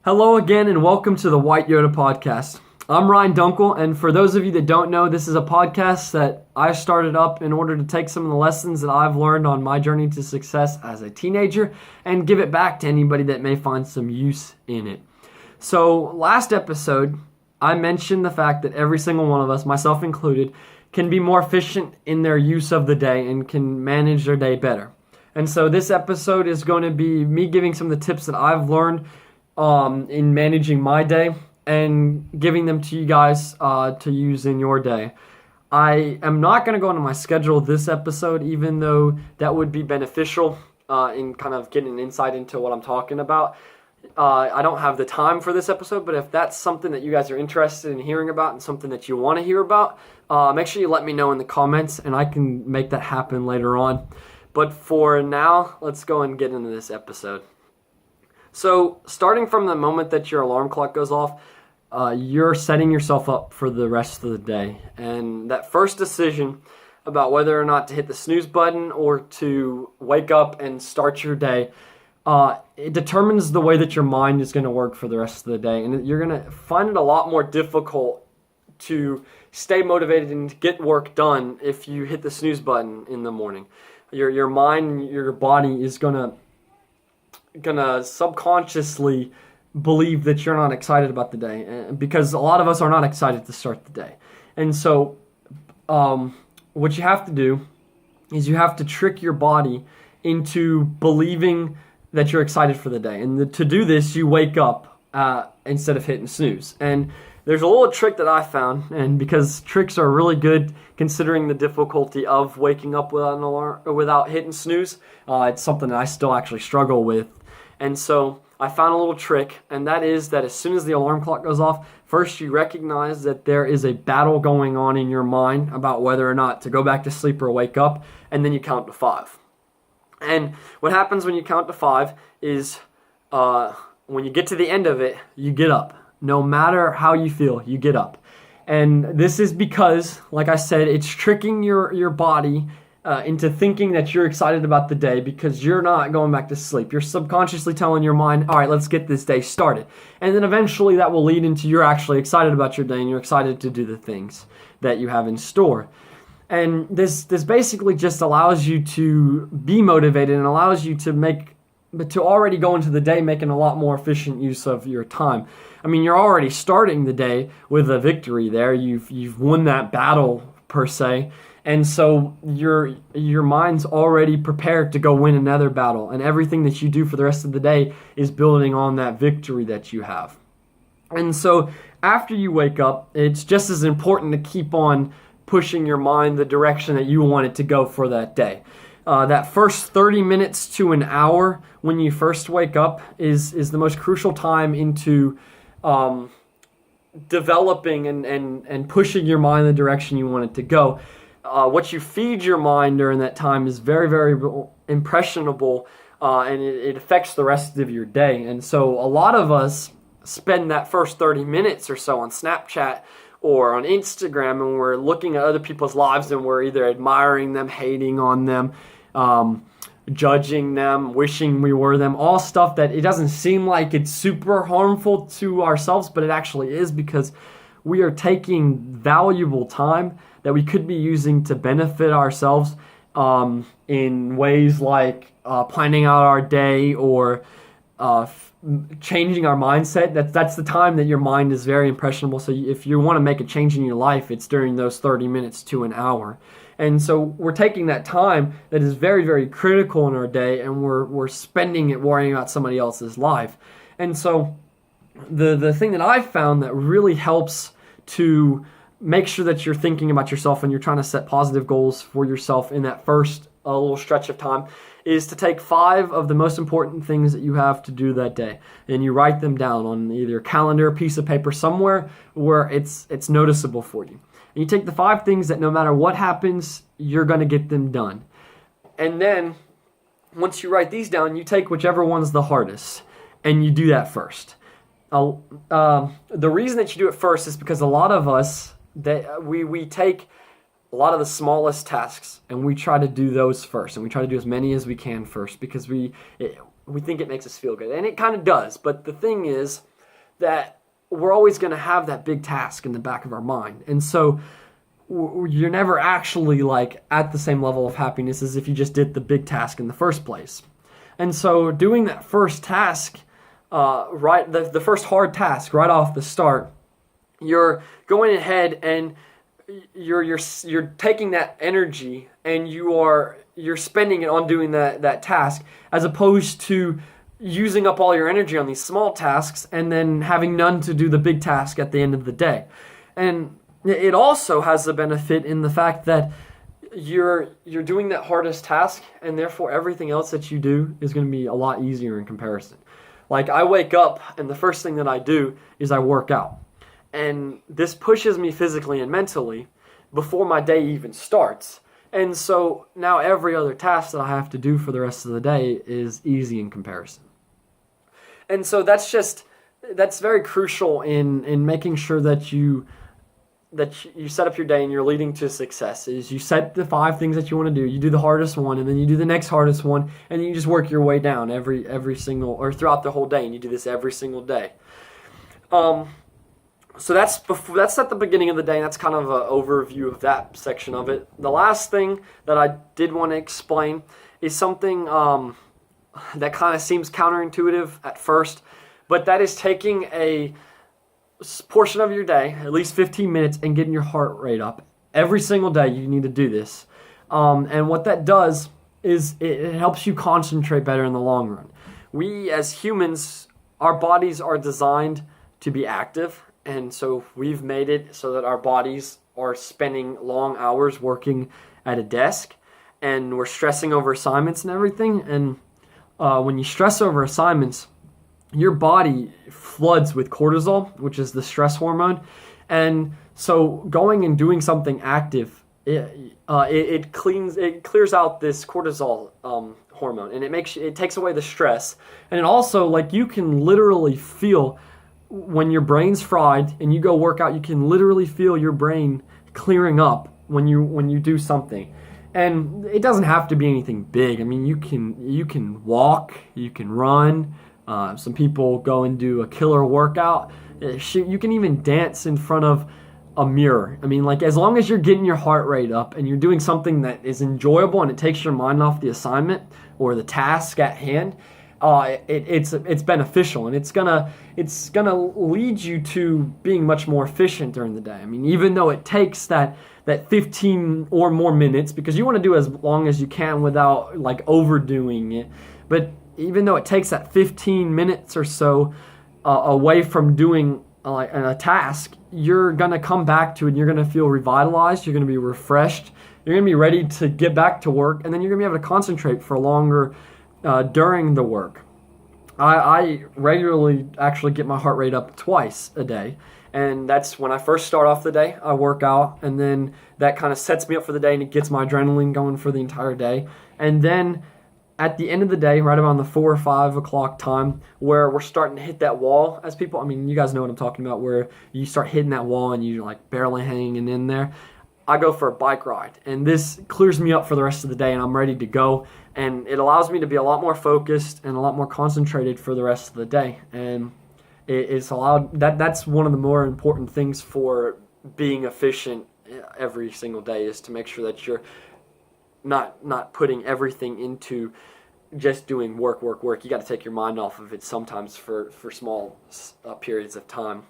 Hello again and welcome to the White Yoda Podcast. I'm Ryan Dunkle, and for those of you that don't know, this is a podcast that I started up in order to take some of the lessons that I've learned on my journey to success as a teenager and give it back to anybody that may find some use in it. So last episode, I mentioned the fact that every single one of us, myself included, can be more efficient in their use of the day and can manage their day better. And so this episode is going to be me giving some of the tips that I've learned in managing my day and giving them to you guys to use in your day. I am not going to go into my schedule this episode, even though that would be beneficial in kind of getting an insight into what I'm talking about. I don't have the time for this episode, but if that's something that you guys are interested in hearing about and something that you want to hear about, make sure you let me know in the comments and I can make that happen later on. But for now, let's go and get into this episode. So starting from the moment that your alarm clock goes off, you're setting yourself up for the rest of the day. And that first decision about whether or not to hit the snooze button or to wake up and start your day, it determines the way that your mind is going to work for the rest of the day. And you're going to find it a lot more difficult to stay motivated and to get work done if you hit the snooze button in the morning. Your mind, your body is gonna subconsciously believe that you're not excited about the day, because a lot of us are not excited to start the day. And so what you have to do is you have to trick your body into believing that you're excited for the day. And to do this, you wake up instead of hitting snooze. And there's a little trick that I found, and because tricks are really good considering the difficulty of waking up without an alarm or without hitting snooze, it's something that I still actually struggle with. And so I found a little trick, and that is that as soon as the alarm clock goes off, first you recognize that there is a battle going on in your mind about whether or not to go back to sleep or wake up, and then you count to 5. And what happens when you count to 5 is when you get to the end of it, you get up. No matter how you feel, you get up. And this is because, like I said, it's tricking your body into thinking that you're excited about the day because you're not going back to sleep. You're subconsciously telling your mind, all right, let's get this day started. And then eventually that will lead into you're actually excited about your day and you're excited to do the things that you have in store. And this basically just allows you to be motivated and allows you to already go into the day making a lot more efficient use of your time. I mean, you're already starting the day with a victory there. You've won that battle per se. And so your mind's already prepared to go win another battle, and everything that you do for the rest of the day is building on that victory that you have. And so after you wake up, it's just as important to keep on pushing your mind the direction that you want it to go for that day. That first 30 minutes to an hour when you first wake up is the most crucial time into developing and pushing your mind in the direction you want it to go. What you feed your mind during that time is very, very impressionable, and it affects the rest of your day. And so a lot of us spend that first 30 minutes or so on Snapchat or on Instagram, and we're looking at other people's lives, and we're either admiring them, hating on them, judging them, wishing we were them, all stuff that it doesn't seem like it's super harmful to ourselves, but it actually is, because we are taking valuable time that we could be using to benefit ourselves in ways like planning out our day or changing our mindset. That's the time that your mind is very impressionable. So if you want to make a change in your life, it's during those 30 minutes to an hour. And so we're taking that time that is very, very critical in our day, and we're spending it worrying about somebody else's life. And so the thing that I've found that really helps to make sure that you're thinking about yourself and you're trying to set positive goals for yourself in that first little stretch of time is to take 5 of the most important things that you have to do that day, and you write them down on either a calendar, a piece of paper, somewhere where it's noticeable for you. And you take the 5 things that no matter what happens, you're going to get them done. And then once you write these down, you take whichever one's the hardest and you do that first. The reason that you do it first is because a lot of us, we take a lot of the smallest tasks and we try to do those first, and we try to do as many as we can first because we think it makes us feel good, and it kind of does. But the thing is, that we're always going to have that big task in the back of our mind. And so you're never actually like at the same level of happiness as if you just did the big task in the first place. And so doing that first task, the first hard task right off the start, you're going ahead and you're taking that energy and you're spending it on doing that task, as opposed to using up all your energy on these small tasks and then having none to do the big task at the end of the day. And it also has the benefit in the fact that you're doing that hardest task, and therefore everything else that you do is going to be a lot easier in comparison. Like, I wake up and the first thing that I do is I work out. And this pushes me physically and mentally before my day even starts. And so now every other task that I have to do for the rest of the day is easy in comparison. And so that's very crucial in making sure that you set up your day and you're leading to success. Is you set the 5 things that you want to do, you do the hardest one, and then you do the next hardest one, and then you just work your way down every single, or throughout the whole day, and you do this every single day. So that's at the beginning of the day, and that's kind of an overview of that section of it. The last thing that I did want to explain is something that kind of seems counterintuitive at first, but that is taking a portion of your day, at least 15 minutes, and getting your heart rate up. Every single day you need to do this. And what that does is it helps you concentrate better in the long run. We as humans, our bodies are designed to be active, and so we've made it so that our bodies are spending long hours working at a desk, and we're stressing over assignments and everything. And when you stress over assignments, your body floods with cortisol, which is the stress hormone. And so going and doing something active, it clears out this cortisol hormone, and it takes away the stress. And it also, like, you can literally feel when your brain's fried and you go work out, you can literally feel your brain clearing up when you do something. And it doesn't have to be anything big. I mean, you can walk, you can run. Some people go and do a killer workout. You can even dance in front of a mirror. I mean, like, as long as you're getting your heart rate up and you're doing something that is enjoyable and it takes your mind off the assignment or the task at hand, it's beneficial, and it's gonna lead you to being much more efficient during the day. I mean, even though it takes that 15 or more minutes, because you want to do as long as you can without like overdoing it, but even though it takes that 15 minutes or so away from doing a task, you're going to come back to it and you're going to feel revitalized, you're going to be refreshed, you're going to be ready to get back to work, and then you're going to be able to concentrate for longer during the work. I regularly actually get my heart rate up twice a day, and that's when I first start off the day. I work out, and then that kind of sets me up for the day, and it gets my adrenaline going for the entire day. And then at the end of the day, right around the 4 or 5 o'clock time, where we're starting to hit that wall, as people, I mean, you guys know what I'm talking about, where you start hitting that wall and you're like barely hanging in there, I go for a bike ride. And this clears me up for the rest of the day, and I'm ready to go. And it allows me to be a lot more focused and a lot more concentrated for the rest of the day. And it's allowed, that's one of the more important things for being efficient every single day, is to make sure that you're not putting everything into just doing work. You got to take your mind off of it sometimes for small periods of time.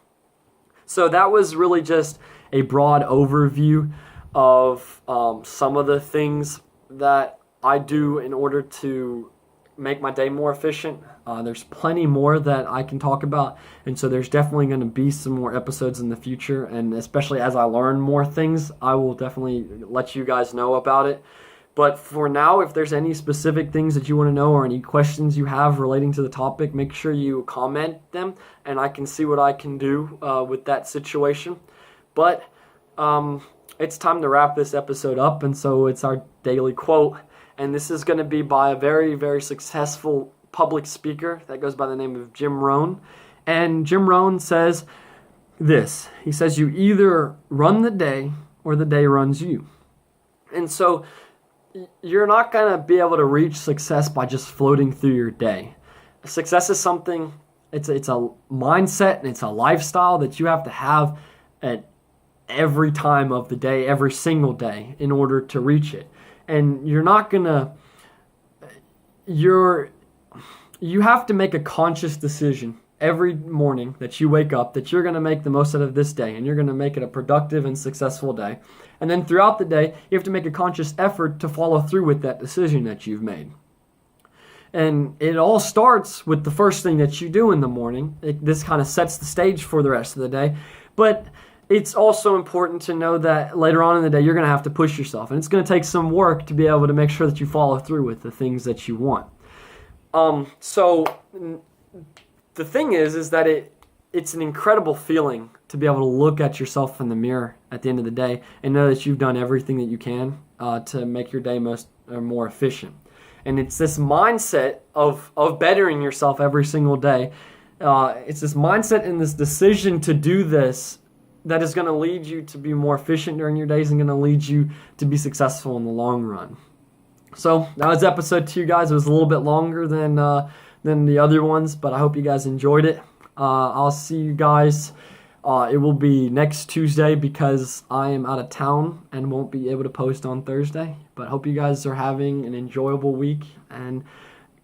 So that was really just a broad overview of some of the things that I do in order to make my day more efficient. There's plenty more that I can talk about, and so there's definitely going to be some more episodes in the future, and especially as I learn more things, I will definitely let you guys know about it. But for now, if there's any specific things that you want to know or any questions you have relating to the topic, make sure you comment them, and I can see what I can do with that situation. But it's time to wrap this episode up, and so it's our daily quote. And this is going to be by a very, very successful public speaker that goes by the name of Jim Rohn. And Jim Rohn says this. He says, you either run the day or the day runs you. And so you're not going to be able to reach success by just floating through your day. Success is something it's a mindset and it's a lifestyle that you have to have at every time of the day, every single day, in order to reach it. And you have to make a conscious decision every morning that you wake up that you're going to make the most out of this day, and you're going to make it a productive and successful day. And then throughout the day, you have to make a conscious effort to follow through with that decision that you've made. And it all starts with the first thing that you do in the morning. This kind of sets the stage for the rest of the day. But it's also important to know that later on in the day, you're going to have to push yourself. And it's going to take some work to be able to make sure that you follow through with the things that you want. So the thing is that it's an incredible feeling to be able to look at yourself in the mirror at the end of the day and know that you've done everything that you can to make your day more efficient. And it's this mindset of bettering yourself every single day. It's this mindset and this decision to do this that is going to lead you to be more efficient during your days and going to lead you to be successful in the long run. So that was episode 2, guys. It was a little bit longer than the other ones, but I hope you guys enjoyed it. I'll see you guys. It will be next Tuesday because I am out of town and won't be able to post on Thursday. But hope you guys are having an enjoyable week and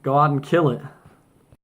go out and kill it.